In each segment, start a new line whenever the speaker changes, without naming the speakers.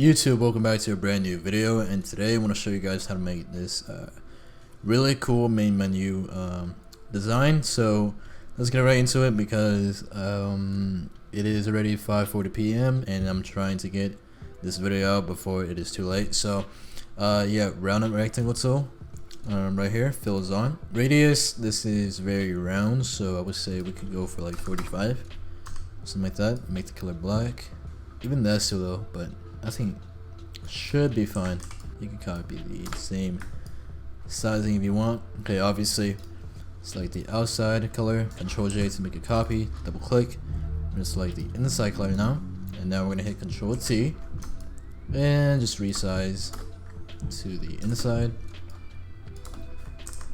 YouTube, welcome back to a brand new video, and today I want to show you guys how to make this really cool main menu design. So let's get right into it because it is already 5:40 p.m. and I'm trying to get this video out before it is too late. So yeah, round up rectangle tool right here, fills on. Radius, this is very round, so I would say we could go for like 45, something like that. Make the color black. Even that's too low, but I think should be fine. You can copy the same sizing if you want. Okay, obviously select the outside color, Control J to make a copy, double click. We're gonna select the inside color now, and now we're gonna hit Control T and just resize to the inside.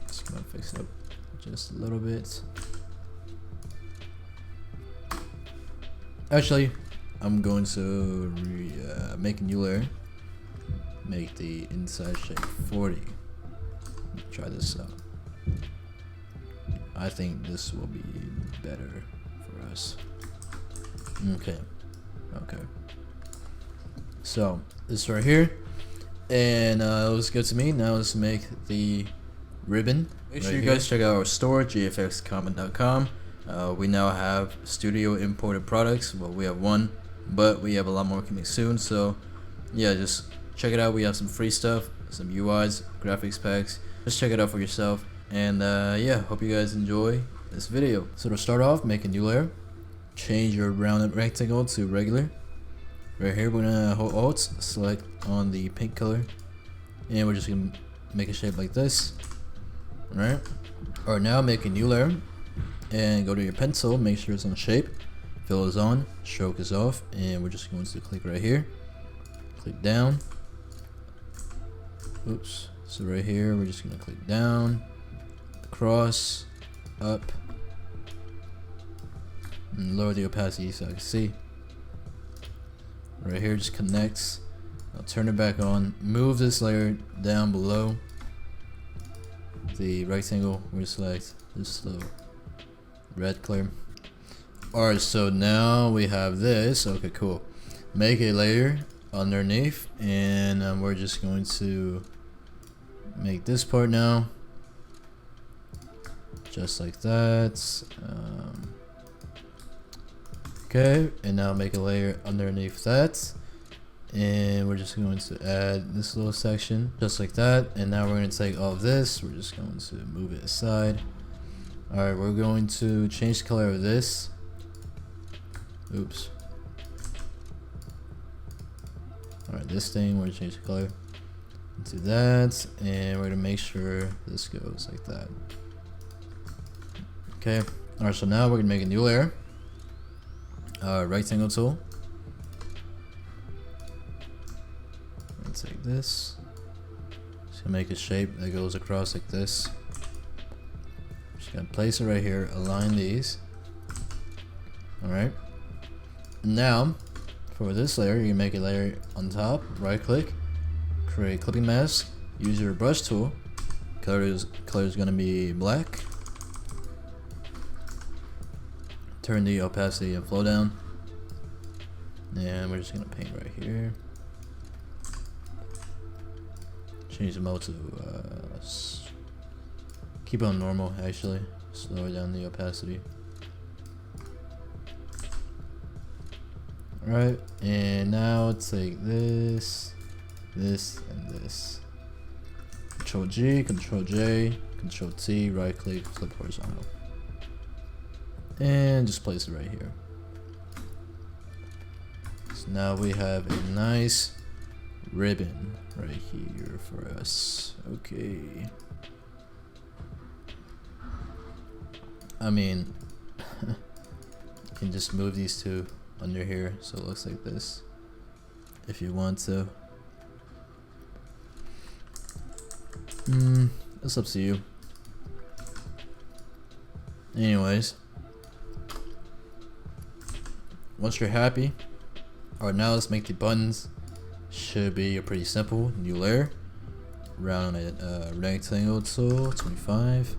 Just gonna fix it up just a little bit. Actually, I'm going to make a new layer, make the inside shape 40. Try this out. I think this will be better for us. Okay. So this right here, and looks good to me. Now let's make the ribbon. Make sure you guys check out our store, gfxcommon.com. We now have studio imported products. Well, we have one, but we have a lot more coming soon. So yeah, just check it out. We have some free stuff, some UIs, graphics packs. Just check it out for yourself. And yeah, hope you guys enjoy this video. So to start off, make a new layer. Change your rounded rectangle to regular. Right here, we're gonna hold Alt, select on the pink color, and we're just gonna make a shape like this. Alright. Alright, now make a new layer and go to your pencil, make sure it's on shape. Fill is on, stroke is off, and we're just going to click right here. Click down. Oops. So right here, we're just gonna click down, across, up, and lower the opacity so I can see. Right here, just connects. I'll turn it back on. Move this layer down below the rectangle. We select this little red color. Alright, so now we have this. Okay, cool. Make a layer underneath, and we're just going to make this part now, just like that. Okay, and now make a layer underneath that, and we're just going to add this little section just like that. And now we're going to take all of this, we're just going to move it aside. Alright, we're going to change the color of this. Oops. Alright, this thing, we're going to change the color to that, and we're going to make sure this goes like that. Okay, alright, so now we're going to make a new layer. Rectangle tool. Let's take this. Just gonna make a shape that goes across like this. Just gonna place it right here, align these. Alright. Now, for this layer, you can make a layer on top, right click, create clipping mask, use your brush tool. Color is gonna be black. Turn the opacity and flow down, and we're just gonna paint right here. Change the mode to keep it on normal. Actually, slow down the opacity. Alright, and now take this, this, and this. Control G, Control J, Control T, right click, flip horizontal. And just place it right here. So now we have a nice ribbon right here for us. Okay. I mean, you can just move these two under here so it looks like this if you want to. It's up to you. Anyways, once you're happy, alright, now let's make the buttons. Should be a pretty simple new layer. Round it, rectangle tool, 25.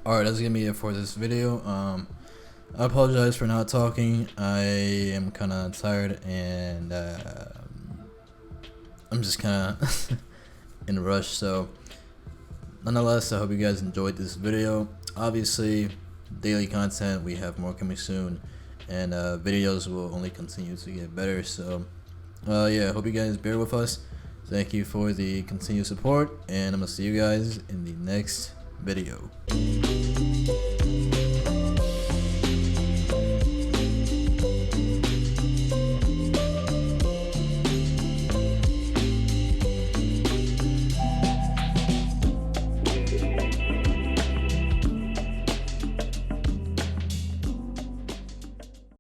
Alright, that's gonna be it for this video. I apologize for not talking. I am kind of tired and I'm just kind of in a rush. So nonetheless, I hope you guys enjoyed this video. Obviously, daily content, we have more coming soon, and videos will only continue to get better. So yeah, I hope you guys bear with us. Thank you for the continued support, and I'm gonna see you guys in the next video.